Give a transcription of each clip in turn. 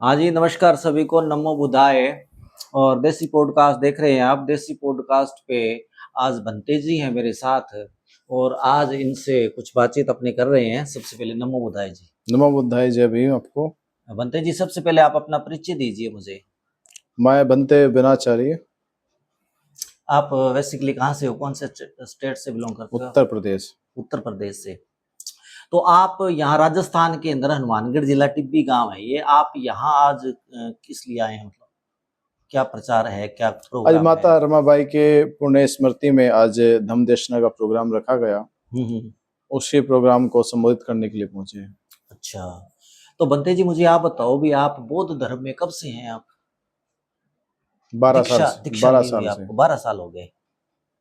हाँ जी, नमस्कार सभी को, नमो बुद्धाय। और देसी पॉडकास्ट देख रहे हैं आप। देसी पॉडकास्ट पे आज बंते जी हैं मेरे साथ और आज इनसे कुछ बातचीत अपने कर रहे हैं। सबसे पहले नमो बुद्धाय जी। नमो बुद्धाय जय भीम आपको। बंते जी, सबसे पहले आप अपना परिचय दीजिए मुझे। मैं बनते बिनाचार्य, आप बेसिकली कहाँ से हो, कौन से स्टेट से बिलोंग करते हो आप? उत्तर प्रदेश। उत्तर प्रदेश से। तो आप यहाँ राजस्थान के अंदर हनुमानगढ़ जिला टिब्बी गांव है ये, आप यहाँ आज किस लिए आए हैं? मतलब क्या प्रचार है, क्या आज प्रोग्राम है? माता रमाबाई के पुण्य स्मृति में आज धम्मदेशना का प्रोग्राम रखा गया। उसी प्रोग्राम को संबोधित करने के लिए पहुंचे हैं। अच्छा, तो बंते जी मुझे आप बताओ भी, आप बौद्ध धर्म में कब से हैं आप? 12 साल दीक्षा से दीक्षा 12 ली हुई साल से आपको 12 साल हो गए।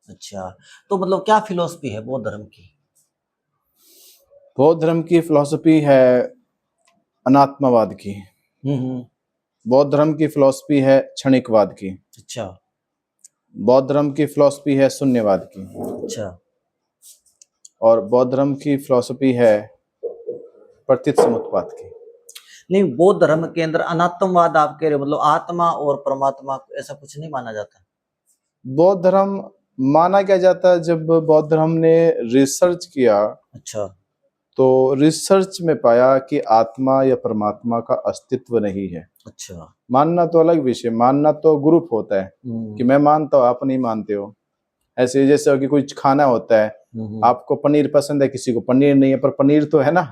अच्छा, तो मतलब क्या फिलोसफी है बौद्ध धर्म की? बौद्ध धर्म की फिलॉसफी है अनात्मवाद की। हम्म। बौद्ध धर्म की फिलॉसफी है क्षणिकवाद की। अच्छा। बौद्ध धर्म की फिलॉसफी है शून्यवाद की। अच्छा। और बौद्ध धर्म की फिलॉसफी है प्रतीत समुत्पाद की। नहीं, बौद्ध धर्म के अंदर अनात्मवाद आप कह रहे हो, मतलब आत्मा और परमात्मा ऐसा कुछ नहीं माना जाता? बौद्ध धर्म माना क्या जाता है? जब बौद्ध धर्म ने रिसर्च किया अच्छा। तो रिसर्च में पाया कि आत्मा या परमात्मा का अस्तित्व नहीं है। अच्छा। मानना तो अलग विषय, मानना तो ग्रुप होता है कि मैं मानता हूँ, आप नहीं मानते हो। ऐसे जैसे हो कि कुछ खाना होता है, आपको पनीर पसंद है, किसी को पनीर नहीं है, पर पनीर तो है ना।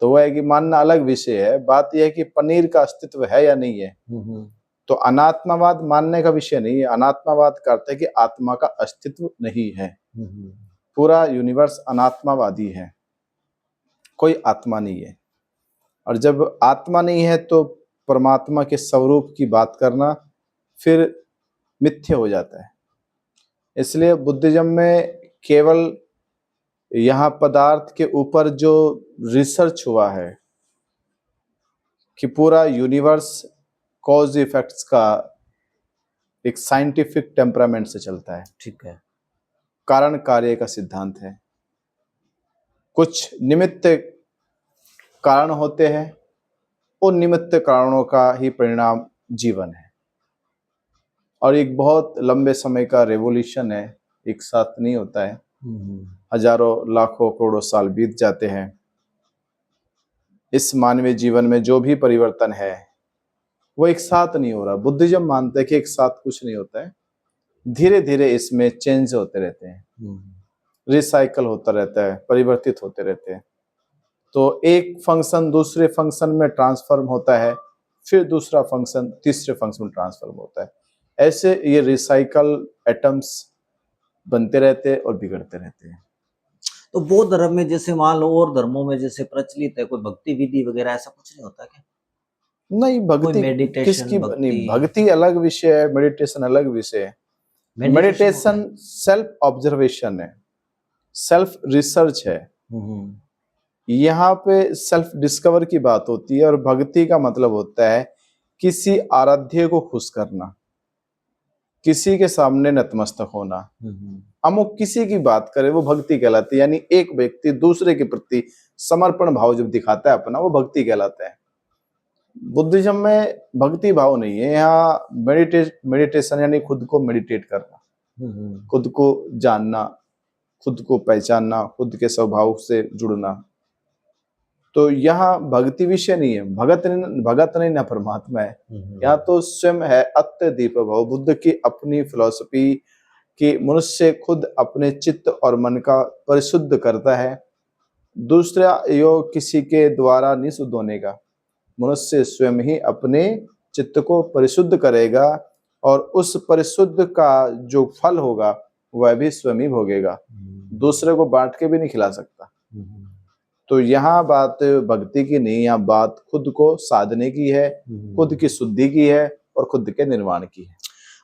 तो वो है कि मानना अलग विषय है, बात यह है कि पनीर का अस्तित्व है या नहीं है। तो अनात्मावाद मानने का विषय नहीं है। अनात्मावाद का अर्थ है कि आत्मा का अस्तित्व नहीं है। पूरा यूनिवर्स अनात्मावादी है, कोई आत्मा नहीं है। और जब आत्मा नहीं है तो परमात्मा के स्वरूप की बात करना फिर मिथ्य हो जाता है। इसलिए बुद्धिज्म में केवल यहाँ पदार्थ के ऊपर जो रिसर्च हुआ है कि पूरा यूनिवर्स कॉज इफेक्ट्स का एक साइंटिफिक टेम्परामेंट से चलता है। ठीक है। कारण कार्य का सिद्धांत है। कुछ निमित्त कारण होते हैं, उन निमित्त कारणों का ही परिणाम जीवन है। और एक बहुत लंबे समय का रेवोल्यूशन है, एक साथ नहीं होता है। हजारों लाखों करोड़ों साल बीत जाते हैं। इस मानवीय जीवन में जो भी परिवर्तन है वो एक साथ नहीं हो रहा। बुद्धिज्म मानते हैं कि एक साथ कुछ नहीं होता है, धीरे धीरे इसमें चेंज होते रहते हैं, रिसाइकल होता रहता है, परिवर्तित होते रहते हैं। तो एक फंक्शन दूसरे फंक्शन में ट्रांसफॉर्म होता है, फिर दूसरा फंक्शन तीसरे फंक्शन में ट्रांसफॉर्म होता है। ऐसे ये रिसाइकल एटम्स बनते रहते हैं और बिगड़ते रहते हैं। तो बौद्ध धर्म में जैसे मान लो और धर्मों में जैसे प्रचलित है, कोई भक्ति विधि वगैरह ऐसा कुछ नहीं होता क्या? नहीं, कोई भक्ति मेडिटेशन किसकी नहीं, भक्ति? भक्ति अलग विषय है, मेडिटेशन अलग विषय है। मेडिटेशन होता मेडिटेशन है? सेल्फ ऑब्जर्वेशन है, सेल्फ रिसर्च है। यहाँ पे सेल्फ डिस्कवर की बात होती है। और भक्ति का मतलब होता है किसी आराध्य को खुश करना, किसी के सामने नतमस्तक होना, अमुक किसी की बात करे वो भक्ति कहलाती है। यानी एक व्यक्ति दूसरे के प्रति समर्पण भाव जब दिखाता है अपना, वो भक्ति कहलाता है। बुद्धिज्म में भक्ति भाव नहीं है, यहाँ मेडिटेशन यानी खुद को मेडिटेट करना, खुद को जानना, खुद को पहचानना, खुद के स्वभाव से जुड़ना। तो यहाँ भक्ति विषय नहीं है, भगत नहीं ना परमात्मा है। यहाँ तो स्वयं है अत्यदीप भव। बुद्ध की अपनी फिलॉसफी कि मनुष्य खुद अपने चित्त और मन का परिशुद्ध करता है, दूसरा योग किसी के द्वारा नहीं शुद्ध होने का। मनुष्य स्वयं ही अपने चित्त को परिशुद्ध करेगा और उस परिशुद्ध का जो फल होगा वह भी स्वयं ही भोगेगा, दूसरे को बांट के भी नहीं खिला सकता। तो यहाँ बात भक्ति की नहीं, यहाँ बात खुद को साधने की है, खुद की शुद्धि की है और खुद के निर्माण की है।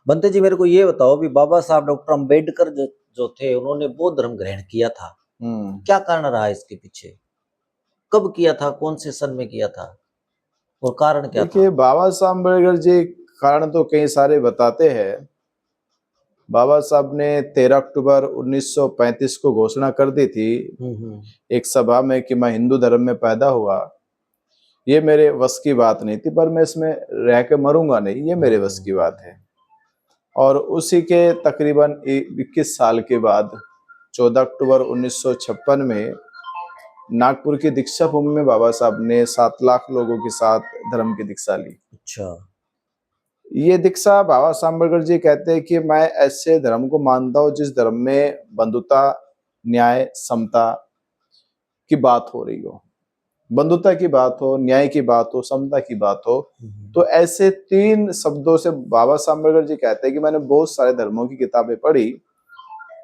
बंते जी, मेरे को ये बताओ भी, बाबा साहब डॉक्टर अम्बेडकर जो थे, उन्होंने बौद्ध धर्म ग्रहण किया था, क्या कारण रहा इसके पीछे? कब किया था, कौन से सन में किया था और कारण क्या था? देखिए, बाबा साहब अम्बेडकर जी कारण तो कई सारे बताते हैं। बाबा साहब ने 13 अक्टूबर 1935 को घोषणा कर दी थी एक सभा में कि मैं हिंदू धर्म में पैदा हुआ। ये मेरे बस की बात नहीं थी, पर मैं इसमें रह के मरूंगा नहीं, ये मेरे बस की बात है। और उसी के तकरीबन 21 साल के बाद 14 अक्टूबर 1956 में नागपुर की दीक्षा भूमि में बाबा साहब ने 7 लाख लोगों के साथ धर्म की दीक्षा ली। अच्छा। ये दीक्षा बाबा साहब अम्बेडकर जी कहते हैं कि मैं ऐसे धर्म को मानता हूँ जिस धर्म में बंधुता, न्याय, समता की बात हो रही हो। बंधुता की बात हो, न्याय की बात हो, समता की बात हो। तो ऐसे 3 शब्दों से बाबा साहब अम्बेडकर जी कहते हैं कि मैंने बहुत सारे धर्मों की किताबें पढ़ी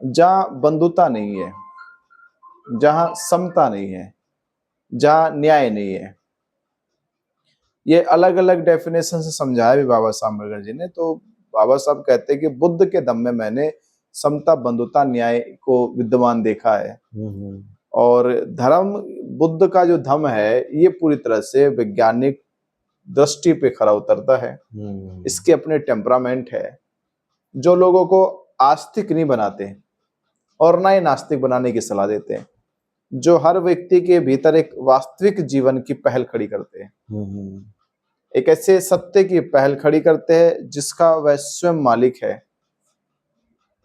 जहां बंधुता नहीं है, जहां समता नहीं है, जहां न्याय नहीं है। ये अलग अलग डेफिनेशन से समझाया भी बाबा साहब अम्बेडकर जी ने। तो बाबा साहब कहते हैं कि बुद्ध के दम में मैंने समता, बंधुता, न्याय को विद्यमान देखा है। और धर्म, बुद्ध का जो धम्म है, ये पूरी तरह से वैज्ञानिक दृष्टि पे खरा उतरता है। इसके अपने टेम्परामेंट है जो लोगों को आस्तिक नहीं बनाते और ना ही नास्तिक बनाने की सलाह देते हैं, जो हर व्यक्ति के भीतर एक वास्तविक जीवन की पहल खड़ी करते हैं, एक ऐसे सत्य की पहल खड़ी करते हैं जिसका वह स्वयं मालिक है।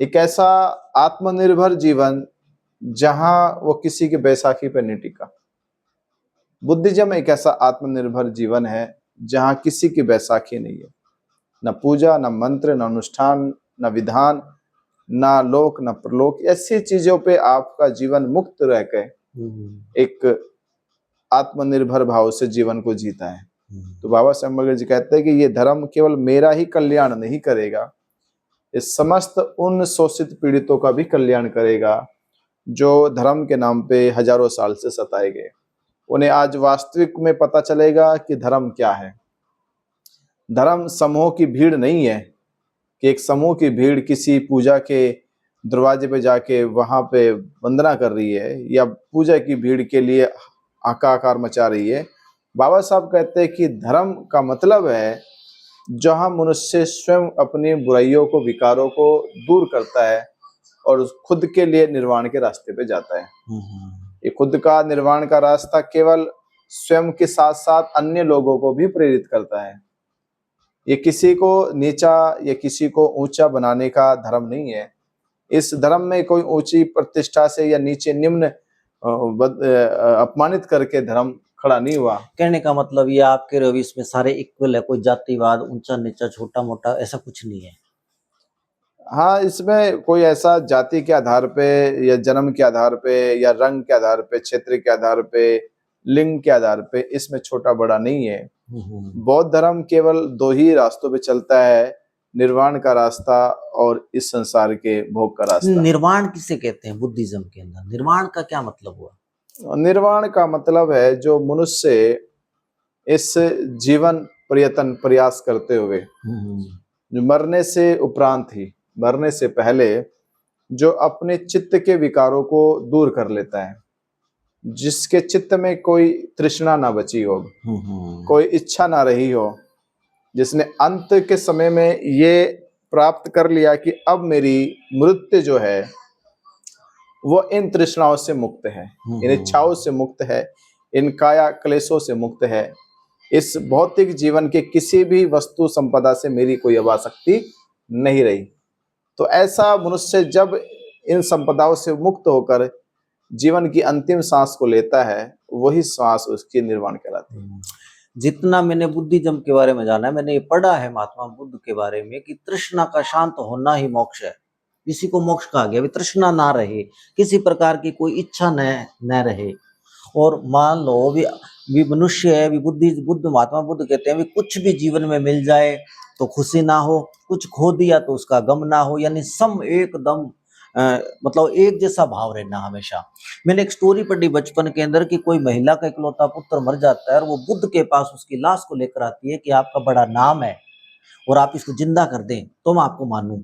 एक ऐसा आत्मनिर्भर जीवन जहां वो किसी की बैसाखी पर नहीं टिका। बुद्धिज्म एक ऐसा आत्मनिर्भर जीवन है जहां किसी की बैसाखी नहीं है, न पूजा, न मंत्र, न अनुष्ठान, न विधान, न लोक, न प्रलोक। ऐसी चीजों पे आपका जीवन मुक्त रह के एक आत्मनिर्भर भाव से जीवन को जीता है। तो बाबा साहब अम्बेडकर जी कहते हैं कि ये धर्म केवल मेरा ही कल्याण नहीं करेगा, इस समस्त उन शोषित पीड़ितों का भी कल्याण करेगा जो धर्म के नाम पे हजारों साल से सताए गए। उन्हें आज वास्तविक में पता चलेगा कि धर्म क्या है। धर्म समूह की भीड़ नहीं है कि एक समूह की भीड़ किसी पूजा के दरवाजे पे जाके वहां पे वंदना कर रही है या पूजा की भीड़ के लिए हाहाकार मचा रही है। बाबा साहब कहते हैं कि धर्म का मतलब है जहां मनुष्य स्वयं अपनी बुराइयों को, विकारों को दूर करता है और खुद के लिए निर्वाण के रास्ते पे जाता है। ये खुद का निर्वाण का रास्ता केवल स्वयं के साथ साथ अन्य लोगों को भी प्रेरित करता है। ये किसी को नीचा या किसी को ऊंचा बनाने का धर्म नहीं है। इस धर्म में कोई ऊंची प्रतिष्ठा से या नीचे निम्न अपमानित करके धर्म खड़ा नहीं हुआ। कहने का मतलब ये आप कह रहे हो इसमें सारे इक्वल है, कोई जातिवाद, ऊंचा नीचा, छोटा मोटा ऐसा कुछ नहीं है। हाँ, इसमें कोई ऐसा जाति के आधार पे या जन्म के आधार पे या रंग के आधार पे, क्षेत्र के आधार पे, लिंग के आधार पे इसमें छोटा बड़ा नहीं है। बौद्ध धर्म केवल 2 ही रास्तों पे चलता है, निर्वाण का रास्ता और इस संसार के भोग का रास्ता। निर्वाण किसे कहते हैं बुद्धिज्म के अंदर? निर्वाण का क्या मतलब हुआ? निर्वाण का मतलब है जो मनुष्य इस जीवन पर्यटन प्रयास करते हुए जो मरने से उपरांत ही, मरने से पहले जो अपने चित्त के विकारों को दूर कर लेता है, जिसके चित्त में कोई तृष्णा ना बची हो, कोई इच्छा ना रही हो, जिसने अंत के समय में ये प्राप्त कर लिया कि अब मेरी मृत्यु जो है वो इन तृष्णाओं से मुक्त है, इन इच्छाओं से मुक्त है, इन काया क्लेशों से मुक्त है, इस भौतिक जीवन के किसी भी वस्तु संपदा से मेरी कोई आसक्ति नहीं रही। तो ऐसा मनुष्य जब इन संपदाओं से मुक्त होकर जीवन की अंतिम सांस को लेता है, वही सांस उसकी निर्वाण कहलाती है। जितना मैंने बुद्धिज्म के बारे में जाना है, मैंने ये पढ़ा है महात्मा बुद्ध के बारे में कि तृष्णा का शांत होना ही मोक्ष है। किसी को मोक्ष कहा गया, भी तृष्णा ना रहे, किसी प्रकार की कोई इच्छा न रहे। और मान लो भी मनुष्य है, भी बुद्ध महात्मा बुद्ध कहते हैं भी कुछ भी जीवन में मिल जाए तो खुशी ना हो, कुछ खो दिया तो उसका गम ना हो, यानी सम एकदम मतलब एक जैसा भाव रहना हमेशा। मैंने एक स्टोरी पढ़ी बचपन के अंदर कि कोई महिला का इकलौता पुत्र मर जाता है और वो बुद्ध के पास उसकी लाश को लेकर आती है कि आपका बड़ा नाम है और आप इसको जिंदा कर दें तो मैं आपको मानूं।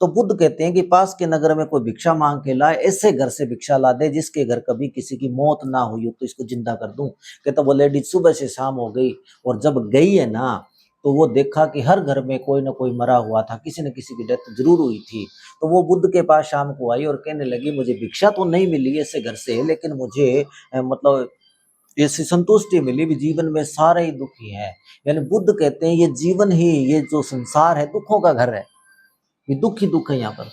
तो बुद्ध कहते हैं कि पास के नगर में कोई भिक्षा मांग के लाए, ऐसे घर से भिक्षा ला दे जिसके घर कभी किसी की मौत ना हुई हो, तो इसको जिंदा कर दूं। कहता वो लेडीज सुबह से शाम हो गई और जब गई है ना तो वो देखा कि हर घर में कोई ना कोई मरा हुआ था, किसी न किसी की डेथ जरूर हुई थी। तो वो बुद्ध के पास शाम को आई और कहने लगी मुझे भिक्षा तो नहीं मिली ऐसे घर से, लेकिन मुझे मतलब ऐसी संतुष्टि मिली भी जीवन में सारे ही दुख ही है। यानी बुद्ध कहते हैं ये जीवन ही, ये जो संसार है दुखों का घर है, ये दुख ही दुख है यहाँ पर।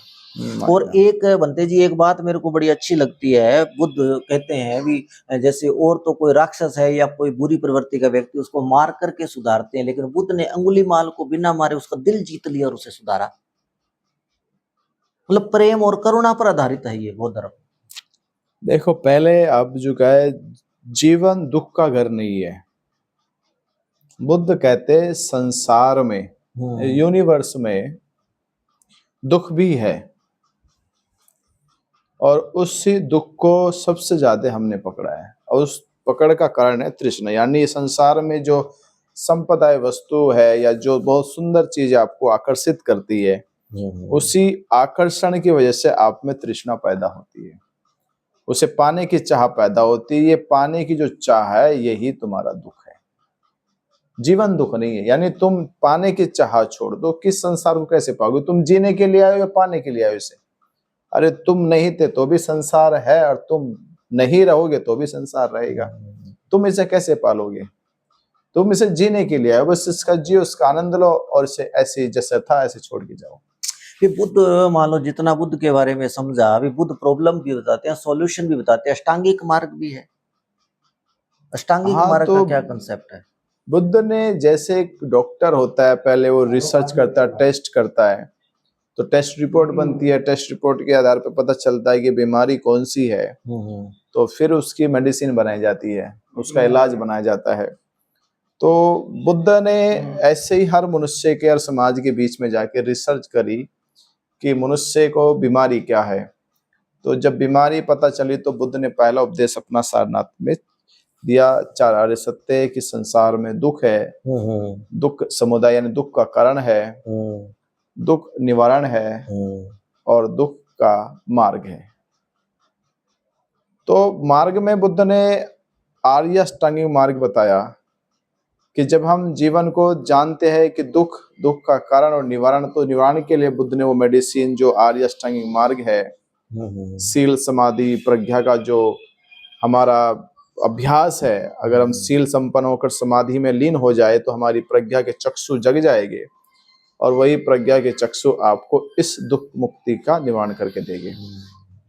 और एक बनते जी एक बात मेरे को बड़ी अच्छी लगती है, बुद्ध कहते हैं भी जैसे और तो कोई राक्षस है या कोई बुरी प्रवृत्ति का व्यक्ति उसको मार करके सुधारते हैं, लेकिन बुद्ध ने अंगुलीमाल को बिना मारे उसका दिल जीत लिया और उसे सुधारा। मतलब प्रेम और करुणा पर आधारित है ये बौद्ध धर्म। देखो पहले अब जो है जीवन दुख का घर नहीं है। बुद्ध कहते संसार में, यूनिवर्स में दुख भी है और उसी दुख को सबसे ज्यादा हमने पकड़ा है और उस पकड़ का कारण है तृष्णा। यानी संसार में जो संपदा वस्तु है या जो बहुत सुंदर चीज आपको आकर्षित करती है, उसी आकर्षण की वजह से आप में तृष्णा पैदा होती है, उसे पाने की चाह पैदा होती है। ये पाने की जो चाह है यही तुम्हारा दुख है, जीवन दुख नहीं है। यानी तुम पाने की चाह छोड़ दो, किस संसार को कैसे पाओगे? तुम जीने के लिए आए हो या पाने के लिए आए हो इसे? अरे तुम नहीं थे तो भी संसार है और तुम नहीं रहोगे तो भी संसार रहेगा। तुम इसे कैसे पालोगे? तुम इसे जीने के लिए आए, बस इसका जियो, उसका आनंद लो और इसे ऐसे जैसे था ऐसे छोड़ के जाओ। फिर बुद्ध मान लो जितना बुद्ध के बारे में समझा, अभी बुद्ध प्रॉब्लम भी बताते हैं, सॉल्यूशन भी बताते हैं, अष्टांगिक मार्ग भी है। अष्टांगिक मार्ग का क्या कंसेप्ट है? बुद्ध ने, जैसे एक डॉक्टर होता है पहले वो रिसर्च करता है, टेस्ट करता है, तो टेस्ट रिपोर्ट बनती है, टेस्ट रिपोर्ट के आधार पर पता चलता है कि बीमारी कौन सी है, तो फिर उसकी मेडिसिन बनाई जाती है, उसका इलाज बनाया जाता है। तो बुद्ध ने ऐसे ही हर मनुष्य के, हर समाज के बीच में जाके रिसर्च करी कि मनुष्य को बीमारी क्या है। तो जब बीमारी पता चली तो बुद्ध ने पहला उपदेश अपना सारनाथ में दिया, 4 आर्य सत्य, कि संसार में दुख है, दुख समुदाय यानी दुख का कारण है, दुख निवारण है और दुख का मार्ग है। तो मार्ग में बुद्ध ने आर्य अष्टांगिक मार्ग बताया कि जब हम जीवन को जानते हैं कि दुख का कारण और निवारण, तो निवारण के लिए बुद्ध ने वो मेडिसिन जो आर्य अष्टांगिक मार्ग है, सील समाधि प्रज्ञा का जो हमारा अभ्यास है, अगर हम सील संपन्न होकर समाधि में लीन हो जाए तो हमारी प्रज्ञा के चक्षु जग जाएंगे और वही प्रज्ञा के चक्षु आपको इस दुख मुक्ति का निवारण करके देंगे।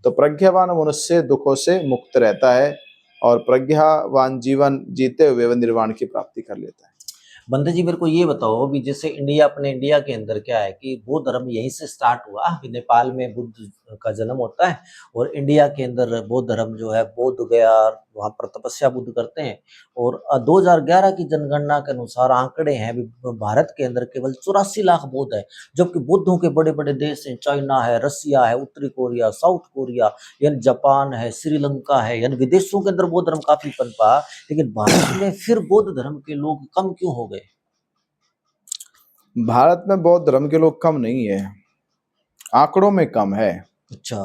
तो प्रज्ञावान मनुष्य दुखों से मुक्त रहता है और प्रज्ञावान जीवन जीते हुए वह निर्वाण की प्राप्ति कर लेता है। बंदे जी मेरे को ये बताओ भी जैसे अपने इंडिया के अंदर क्या है कि बौद्ध धर्म यहीं से स्टार्ट हुआ, नेपाल में बुद्ध का जन्म होता है और इंडिया के अंदर बौद्ध धर्म जो है बोध गया, वहाँ पर तपस्या बुद्ध करते हैं। और 2011 की जनगणना के अनुसार आंकड़े हैं भारत के अंदर केवल 84 लाख बौद्ध है, जबकि बौद्धों के बड़े बड़े देश हैं, चाइना है, रसिया है, उत्तरी कोरिया, साउथ कोरिया, यानी जापान है, श्रीलंका है, यानी विदेशों के अंदर बौद्ध धर्म काफी पनपा, लेकिन भारत में फिर बौद्ध धर्म के लोग कम क्यों हो गए? भारत में बौद्ध धर्म के लोग कम नहीं है, आंकड़ों में कम है। अच्छा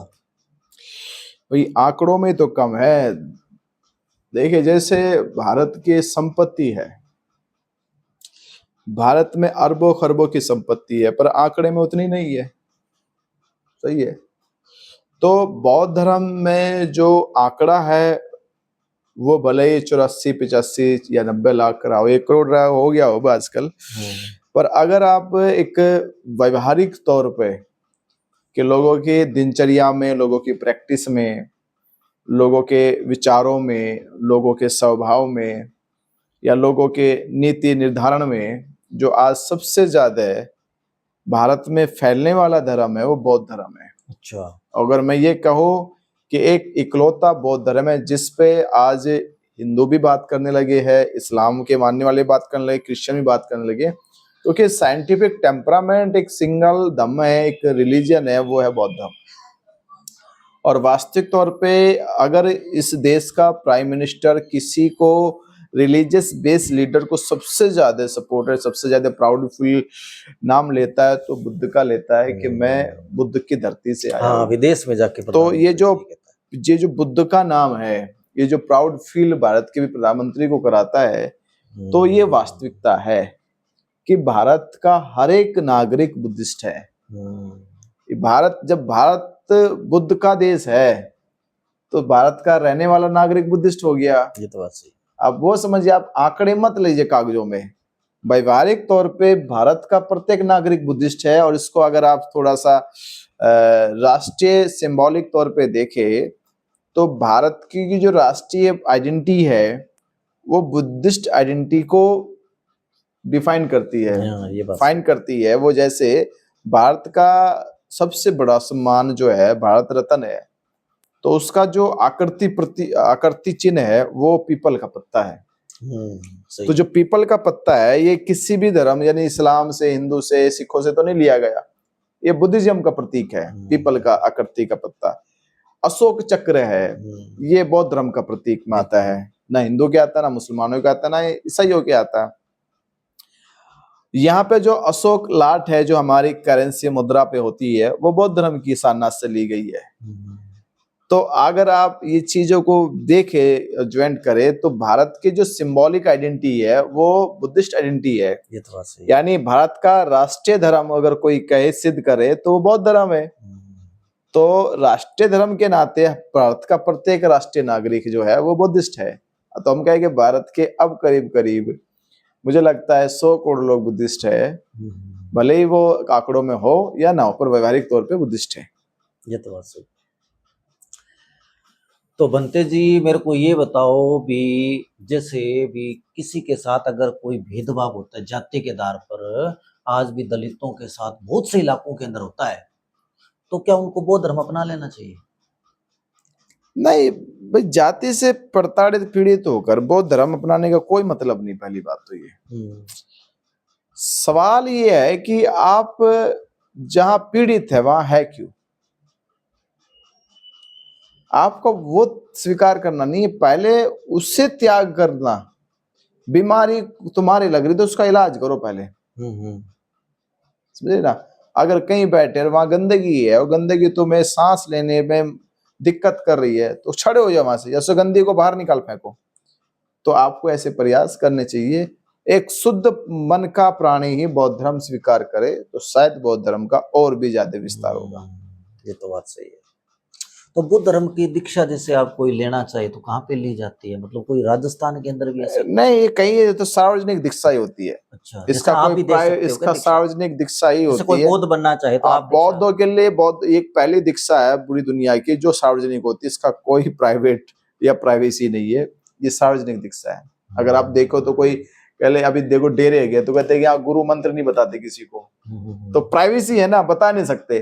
भाई आंकड़ों में तो कम है। देखिए जैसे भारत की संपत्ति है, भारत में अरबों खरबों की संपत्ति है, पर आंकड़े में उतनी नहीं है। सही है। तो बौद्ध धर्म में जो आंकड़ा है वो भले ही 84, 85 या 90 लाख रहा हो, 1 करोड़ रहा हो गया होगा आजकल, पर अगर आप एक व्यवहारिक तौर पे कि लोगों की दिनचर्या में, लोगों की प्रैक्टिस में, लोगों के विचारों में, लोगों के स्वभाव में या लोगों के नीति निर्धारण में, जो आज सबसे ज्यादा भारत में फैलने वाला धर्म है वो बौद्ध धर्म है। अच्छा, अगर मैं ये कहूँ कि एक इकलौता बौद्ध धर्म है जिस पे आज हिंदू भी बात करने लगे हैं, इस्लाम के मानने वाले बात करने लगे, क्रिश्चियन भी बात करने लगे, क्योंकि साइंटिफिक टेम्परामेंट एक सिंगल धम्म है, एक रिलीजन है, वो है बौद्ध धर्म। और वास्तविक तौर पे अगर इस देश का प्राइम मिनिस्टर किसी को रिलीजियस बेस्ड लीडर को सबसे ज्यादा सपोर्टर, सबसे ज्यादा प्राउड फील नाम लेता है तो बुद्ध का लेता है कि मैं बुद्ध की धरती से आया हूं। विदेश में जाके तो ये जो बुद्ध का नाम है, ये जो प्राउड फील भारत के भी प्रधानमंत्री को कराता है, तो ये वास्तविकता है कि भारत का हर एक नागरिक बुद्धिस्ट है। भारत, जब भारत बुद्ध का देश है तो भारत का रहने वाला नागरिक बुद्धिस्ट हो गया। ये तो बात सही। अब वो समझिए, आप आंकड़े मत लीजिए कागजों में। व्यवहारिक तौर पे भारत का प्रत्येक नागरिक बुद्धिस्ट है, और इसको अगर आप थोड़ा सा राष्ट्रीय सिंबॉलिक तौर पे देखें तो भारत की जो राष्ट्रीय आइडेंटिटी है वो बुद्धिस्ट आइडेंटिटी को डिफाइन करती है, ये बात फाइन करती है। वो जैसे भारत का सबसे बड़ा सम्मान जो है भारत रत्न है, तो उसका जो आकृति चिन्ह है वो पीपल का पत्ता है। सही। तो जो पीपल का पत्ता है ये किसी भी धर्म यानी इस्लाम से, हिंदू से, सिखों से तो नहीं लिया गया, ये बुद्धिज्म का प्रतीक है। पीपल का आकृति का पत्ता। अशोक चक्र है, ये बौद्ध धर्म का प्रतीक में आता है। ना हिंदू के आता, ना मुसलमानों के आता, ना ईसाइयों के आता। यहाँ पे जो अशोक लाट है जो हमारी करेंसी मुद्रा पे होती है वो बौद्ध धर्म की सारनाथ से ली गई है। तो अगर आप ये चीजों को देखें, ज्वाइंट करें, तो भारत की जो सिंबॉलिक आइडेंटिटी है वो बुद्धिस्ट आइडेंटिटी है। ये तो बात सही है। यानी भारत का राष्ट्रीय धर्म अगर कोई कहे, सिद्ध करे, तो वो बौद्ध धर्म है। तो राष्ट्रीय धर्म के नाते भारत का प्रत्येक राष्ट्रीय नागरिक जो है वो बुद्धिस्ट है। तो हम कहें कि भारत के अब करीब करीब मुझे लगता है 100 करोड़ लोग बुद्धिस्ट है, भले ही वो आंकड़ों में हो या ना हो, पर व्यवहारिक तौर पे बुद्धिस्ट है। ये तो बात सही। तो बंते जी मेरे को ये बताओ भी, जैसे भी किसी के साथ अगर कोई भेदभाव होता है जाति के आधार पर, आज भी दलितों के साथ बहुत से इलाकों के अंदर होता है, तो क्या उनको बौद्ध धर्म अपना लेना चाहिए? नहीं भाई, जाति से प्रताड़ित पीड़ित होकर बौद्ध धर्म अपनाने का कोई मतलब नहीं। पहली बात तो ये सवाल ये है कि आप जहां पीड़ित है वहां है क्यों? आपको वो स्वीकार करना नहीं है, पहले उससे त्याग करना। बीमारी तुम्हारी लग रही तो उसका इलाज करो पहले, समझे ना। अगर कहीं बैठे और वहां गंदगी है और गंदगी तुम्हें सांस लेने में दिक्कत कर रही है तो छड़े हो जाओ वहां से, या सुगंधी को बाहर निकाल फेंको। तो आपको ऐसे प्रयास करने चाहिए। एक शुद्ध मन का प्राणी ही बौद्ध धर्म स्वीकार करे तो शायद बौद्ध धर्म का और भी ज्यादा विस्तार होगा। ये तो बात सही है। तो बुद्ध धर्म की दीक्षा जैसे आप कोई लेना चाहे तो कहाँ पे ली जाती है? मतलब कोई राजस्थान के अंदर भी ऐसे? नहीं, ये कहीं तो सार्वजनिक दीक्षा ही होती है। अच्छा, इसका आप कोई भी दे सकते हो इसका क्या दीक्षा? सार्वजनिक दीक्षा ही जैसे होती कोई है। बौद्ध बनना चाहे तो आप बौद्धों के लिए बौद्ध एक पहली दीक्षा है पूरी दुनिया की जो सार्वजनिक होती है। इसका कोई प्राइवेट या प्राइवेसी नहीं है, ये सार्वजनिक दीक्षा है। अगर आप देखो तो कोई पहले अभी देखो डेरे गए तो कहते हैं कि यहाँ गुरु मंत्र नहीं बताते किसी को, तो प्राइवेसी है ना, बता नहीं सकते।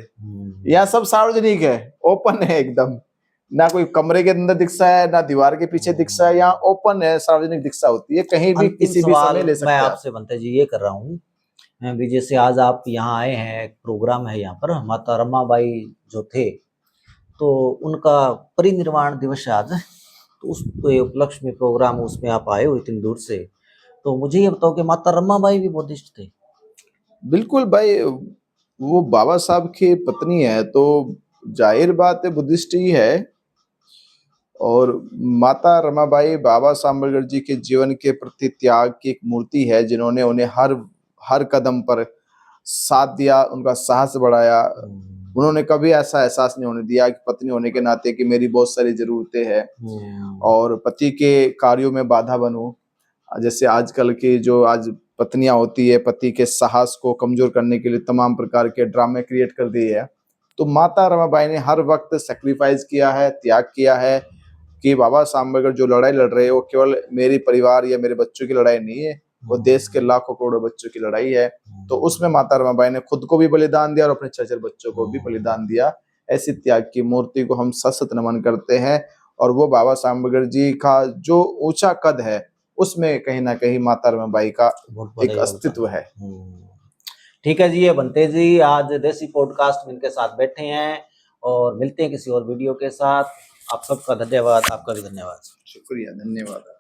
यहाँ सब सार्वजनिक है, ओपन है एकदम। ना कोई कमरे के अंदर दीक्षा है, ना दीवार के पीछे दीक्षा है, यहाँ ओपन है, सार्वजनिक दीक्षा होती है, कहीं भी किसी भी समय ले सकते हैं। मैं आपसे बनते जी ये कर रहा हूँ भी, जैसे आज आप यहाँ आए हैं, एक प्रोग्राम है यहाँ पर, माता रमाबाई जो थे तो उनका परिनिर्वाण दिवस है आज, तो उस उपलक्ष्य में प्रोग्राम, उसमें आप आए हो इतनी दूर से, तो मुझे ये बताओ कि माता रमाबाई भी बुद्धिस्ट थे? बिल्कुल भाई, वो बाबा साहब की पत्नी है तो जाहिर बात है बुद्धिस्ट ही है। और माता रमाबाई बाबा साहब अम्बेडकर जी के जीवन के प्रति त्याग की एक मूर्ति है, जिन्होंने उन्हें हर कदम पर साथ दिया, उनका साहस बढ़ाया। उन्होंने कभी ऐसा एहसास नहीं होने दिया कि पत्नी होने के नाते कि मेरी बहुत सारी जरूरतें हैं और पति के कार्यों में बाधा बनूं। जैसे आजकल की जो आज पत्नियां होती है, पति के साहस को कमजोर करने के लिए तमाम प्रकार के ड्रामे क्रिएट कर दिए है। तो माता रमाबाई ने हर वक्त सेक्रीफाइस किया है, त्याग किया है कि बाबा साहब अम्बेडकर जो लड़ाई लड़ रहे हैं वो केवल मेरी परिवार या मेरे बच्चों की लड़ाई नहीं है, वो देश के लाखों करोड़ों बच्चों की लड़ाई है। तो उसमें माता रमाबाई ने खुद को भी बलिदान दिया और अपने चचेरे बच्चों को भी बलिदान दिया। ऐसी त्याग की मूर्ति को हम सशक्त नमन करते हैं, और वो बाबा साहब अम्बेडकर जी का जो ऊंचा कद है उसमें कहीं ना कहीं माता रमाबाई का एक अस्तित्व है। ठीक है जी, ये बनते जी आज देसी पॉडकास्ट में इनके साथ बैठे हैं, और मिलते हैं किसी और वीडियो के साथ। आप सबका धन्यवाद, आपका भी धन्यवाद। शुक्रिया, धन्यवाद।